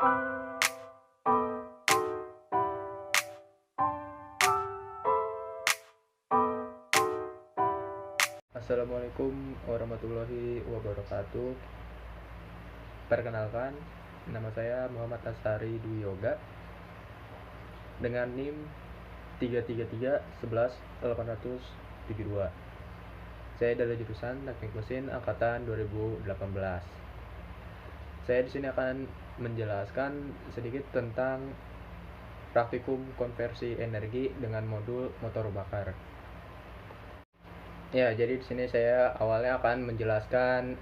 Assalamualaikum warahmatullahi wabarakatuh. Perkenalkan, nama saya Muhammad Asari Dwi Yoga dengan NIM 333111872. Saya dari jurusan Teknik Mesin angkatan 2018. Saya di sini akan menjelaskan sedikit tentang praktikum konversi energi dengan modul motor bakar. Ya, jadi di sini saya awalnya akan menjelaskan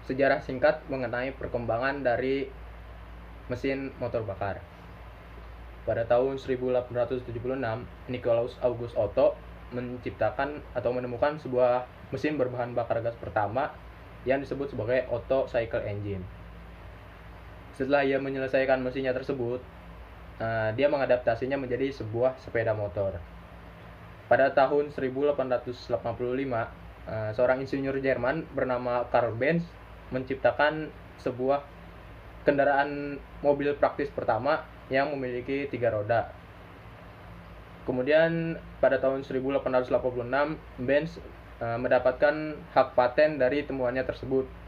sejarah singkat mengenai perkembangan dari mesin motor bakar. Pada tahun 1876, Nicolaus August Otto menciptakan atau menemukan sebuah mesin berbahan bakar gas pertama yang disebut sebagai Otto Cycle Engine. Setelah ia menyelesaikan mesinnya tersebut, dia mengadaptasinya menjadi sebuah sepeda motor. Pada tahun 1885, seorang insinyur Jerman bernama Karl Benz menciptakan sebuah kendaraan mobil praktis pertama yang memiliki 3 roda. Kemudian pada tahun 1886, Benz mendapatkan hak paten dari temuannya tersebut.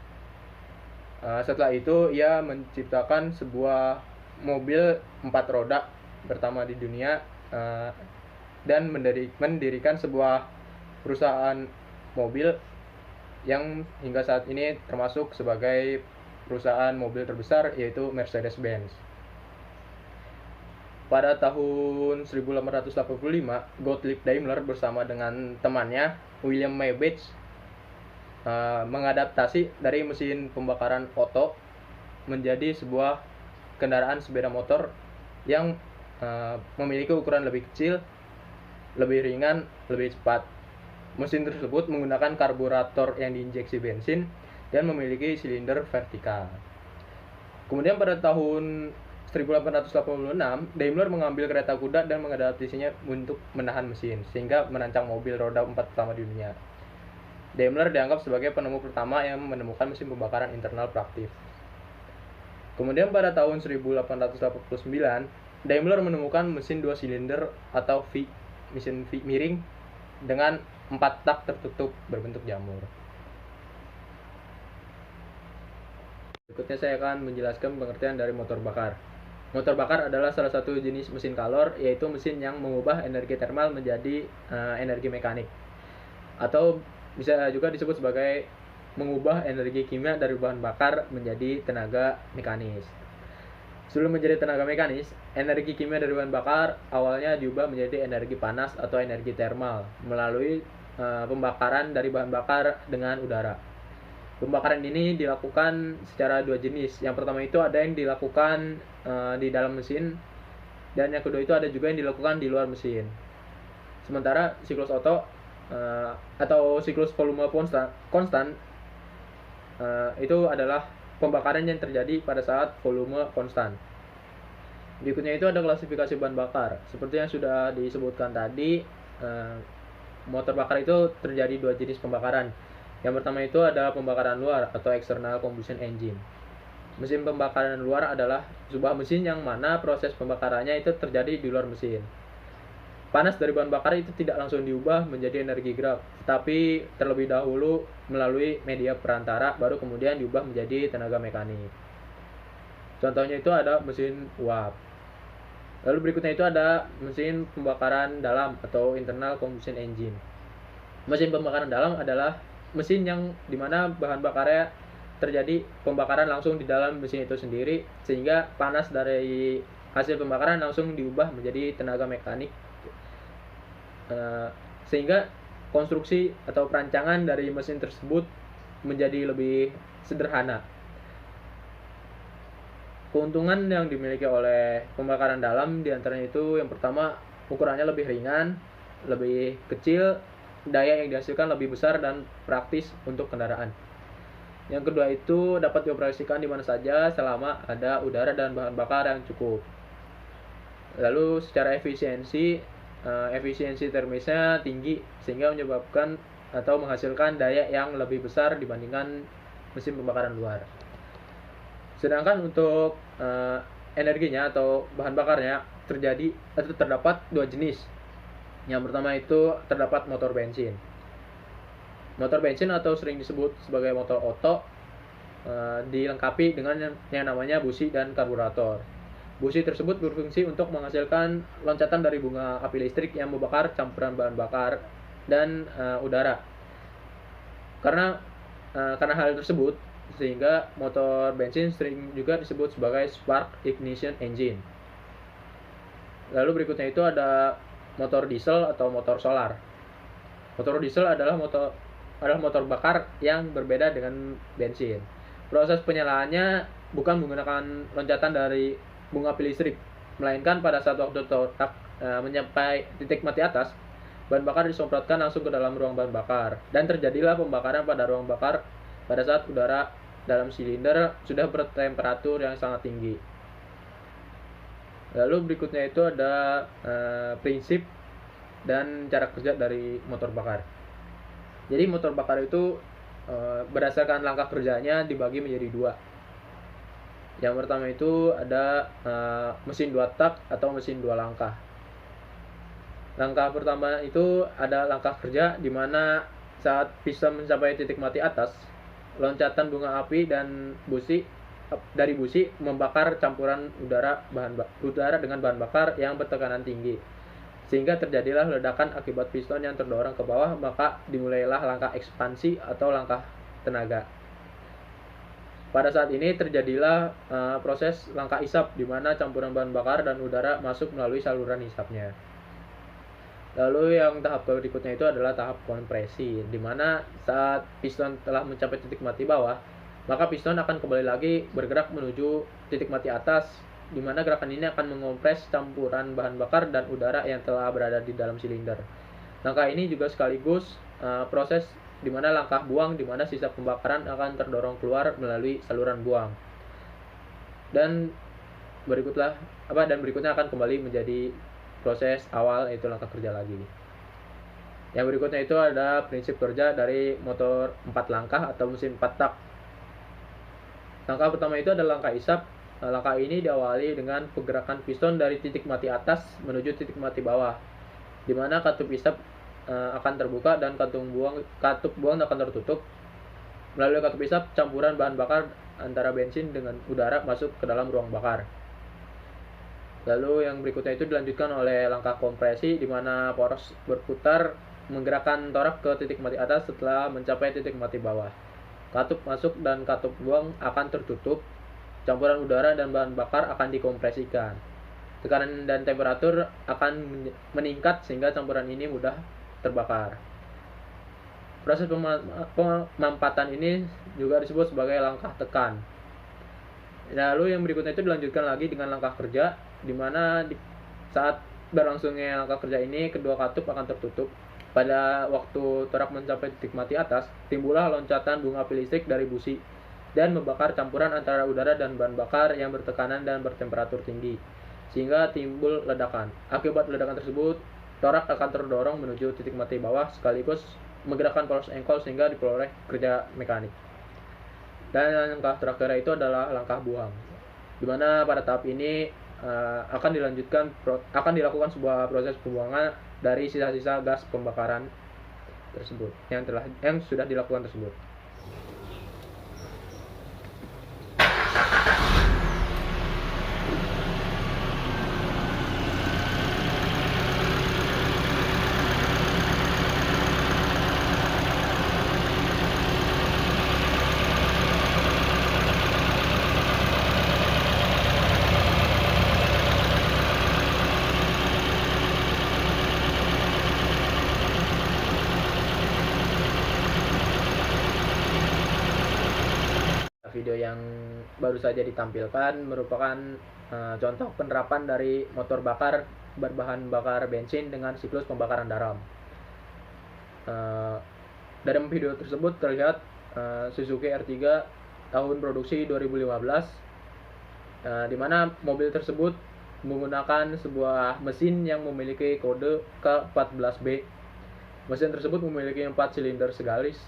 Setelah itu ia menciptakan sebuah mobil 4 roda pertama di dunia dan mendirikan sebuah perusahaan mobil yang hingga saat ini termasuk sebagai perusahaan mobil terbesar, yaitu Mercedes-Benz. Pada tahun 1885, Gottlieb Daimler bersama dengan temannya William Maybach mengadaptasi dari mesin pembakaran Otto menjadi sebuah kendaraan sepeda motor yang memiliki ukuran lebih kecil, lebih ringan, lebih cepat. Mesin tersebut menggunakan karburator yang diinjeksi bensin dan memiliki silinder vertikal. Kemudian pada tahun 1886, Daimler mengambil kereta kuda dan mengadaptasinya untuk menahan mesin, sehingga merancang mobil roda 4 pertama di dunia. Daimler dianggap sebagai penemu pertama yang menemukan mesin pembakaran internal praktis. Kemudian pada tahun 1889, Daimler menemukan mesin 2 silinder atau mesin V miring dengan 4 tak tertutup berbentuk jamur. Berikutnya saya akan menjelaskan pengertian dari motor bakar. Motor bakar adalah salah satu jenis mesin kalor, yaitu mesin yang mengubah energi termal menjadi energi mekanik, atau bisa juga disebut sebagai mengubah energi kimia dari bahan bakar menjadi tenaga mekanis. Sebelum menjadi tenaga mekanis, energi kimia dari bahan bakar awalnya diubah menjadi energi panas atau energi termal melalui pembakaran dari bahan bakar dengan udara. Pembakaran ini dilakukan secara 2 jenis. Yang pertama itu ada yang dilakukan di dalam mesin, dan yang kedua itu ada juga yang dilakukan di luar mesin. Sementara siklus Otto atau siklus volume konstan itu adalah pembakaran yang terjadi pada saat volume konstan. Berikutnya itu ada klasifikasi bahan bakar. Seperti yang sudah disebutkan tadi, motor bakar itu terjadi 2 jenis pembakaran. Yang pertama itu ada pembakaran luar atau external combustion engine. Mesin pembakaran luar adalah sebuah mesin yang mana proses pembakarannya itu terjadi di luar mesin. Panas dari bahan bakar itu tidak langsung diubah menjadi energi gerak, tetapi terlebih dahulu melalui media perantara, baru kemudian diubah menjadi tenaga mekanik. Contohnya itu ada mesin uap. Lalu berikutnya itu ada mesin pembakaran dalam atau internal combustion engine. Mesin pembakaran dalam adalah mesin yang dimana bahan bakarnya terjadi pembakaran langsung di dalam mesin itu sendiri, sehingga panas dari hasil pembakaran langsung diubah menjadi tenaga mekanik, sehingga konstruksi atau perancangan dari mesin tersebut menjadi lebih sederhana. Keuntungan yang dimiliki oleh pembakaran dalam diantaranya itu yang pertama, ukurannya lebih ringan, lebih kecil, daya yang dihasilkan lebih besar dan praktis untuk kendaraan. Yang kedua itu dapat dioperasikan di mana saja selama ada udara dan bahan bakar yang cukup. Lalu secara efisiensi termisnya tinggi, sehingga menyebabkan atau menghasilkan daya yang lebih besar dibandingkan mesin pembakaran luar. Sedangkan untuk energinya atau bahan bakarnya terdapat dua jenis. Yang pertama itu terdapat motor bensin. Motor bensin atau sering disebut sebagai motor Otto dilengkapi dengan yang namanya busi dan karburator. Busi tersebut berfungsi untuk menghasilkan loncatan dari bunga api listrik yang membakar campuran bahan bakar dan udara. Karena hal tersebut, sehingga motor bensin sering juga disebut sebagai spark ignition engine. Lalu berikutnya itu ada motor diesel atau motor solar. Motor diesel adalah motor bakar yang berbeda dengan bensin. Proses penyalaannya bukan menggunakan loncatan dari bunga api listrik, melainkan pada saat waktu torak mencapai titik mati atas, bahan bakar disemprotkan langsung ke dalam ruang bahan bakar, dan terjadilah pembakaran pada ruang bakar pada saat udara dalam silinder sudah bertemperatur yang sangat tinggi. Lalu berikutnya itu ada prinsip dan cara kerja dari motor bakar. Jadi motor bakar itu berdasarkan langkah kerjanya dibagi menjadi dua. Yang pertama itu ada mesin 2 tak atau mesin 2 langkah. Langkah pertama itu ada langkah kerja di mana saat piston mencapai titik mati atas, loncatan bunga api dan busi membakar campuran udara dengan bahan bakar yang bertekanan tinggi, sehingga terjadilah ledakan akibat piston yang terdorong ke bawah. Maka dimulailah langkah ekspansi atau langkah tenaga. Pada saat ini terjadilah proses langkah isap, di mana campuran bahan bakar dan udara masuk melalui saluran isapnya. Lalu yang tahap berikutnya itu adalah tahap kompresi, di mana saat piston telah mencapai titik mati bawah, maka piston akan kembali lagi bergerak menuju titik mati atas, di mana gerakan ini akan mengompres campuran bahan bakar dan udara yang telah berada di dalam silinder. Langkah ini juga sekaligus proses di mana langkah buang, di mana sisa pembakaran akan terdorong keluar melalui saluran buang. Dan berikutnya akan kembali menjadi proses awal, yaitu langkah kerja lagi. Yang berikutnya itu ada prinsip kerja dari motor 4 langkah atau mesin 4 tak. Langkah pertama itu adalah langkah isap. Langkah ini diawali dengan pergerakan piston dari titik mati atas menuju titik mati bawah, di mana katup isap akan terbuka dan katup buang akan tertutup. Melalui katup isap, campuran bahan bakar antara bensin dengan udara masuk ke dalam ruang bakar. Lalu yang berikutnya itu dilanjutkan oleh langkah kompresi, di mana poros berputar menggerakkan torak ke titik mati atas setelah mencapai titik mati bawah. Katup masuk dan katup buang akan tertutup. Campuran udara dan bahan bakar akan dikompresikan. Tekanan dan temperatur akan meningkat sehingga campuran ini mudah terbakar. Proses pemampatan ini juga disebut sebagai langkah tekan. Lalu yang berikutnya itu dilanjutkan lagi dengan langkah kerja, di mana saat berlangsungnya langkah kerja ini, kedua katup akan tertutup. Pada waktu torak mencapai titik mati atas, timbullah loncatan bunga api listrik dari busi dan membakar campuran antara udara dan bahan bakar yang bertekanan dan bertemperatur tinggi, sehingga timbul ledakan. Akibat ledakan tersebut, torak akan terdorong menuju titik mati bawah sekaligus menggerakkan poros engkol sehingga diperoleh kerja mekanik. Dan langkah terakhir itu adalah langkah buang, di mana pada tahap ini akan dilakukan sebuah proses pembuangan dari sisa-sisa gas pembakaran tersebut yang sudah dilakukan tersebut. Video yang baru saja ditampilkan merupakan contoh penerapan dari motor bakar berbahan bakar bensin dengan siklus pembakaran dalam. Dalam video tersebut terlihat Suzuki R3 tahun produksi 2015, di mana mobil tersebut menggunakan sebuah mesin yang memiliki kode K14B. Mesin tersebut memiliki 4 silinder segaris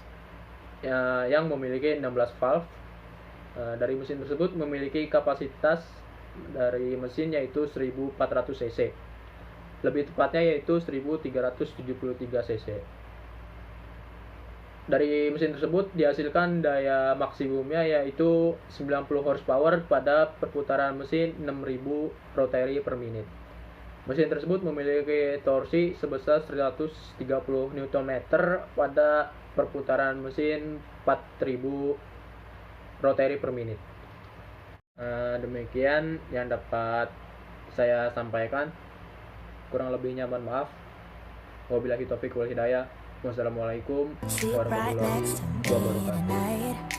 yang memiliki 16 valve. Dari mesin tersebut memiliki kapasitas dari mesin yaitu 1400 cc. Lebih tepatnya yaitu 1373 cc. Dari mesin tersebut dihasilkan daya maksimumnya yaitu 90 horsepower pada perputaran mesin 6000 rotary per menit. Mesin tersebut memiliki torsi sebesar 130 Nm pada perputaran mesin 4000 rotary per menit. Demikian yang dapat saya sampaikan. Kurang lebihnya mohon maaf. Wabillahi taufiq wal hidayah. Wassalamualaikum warahmatullahi wabarakatuh.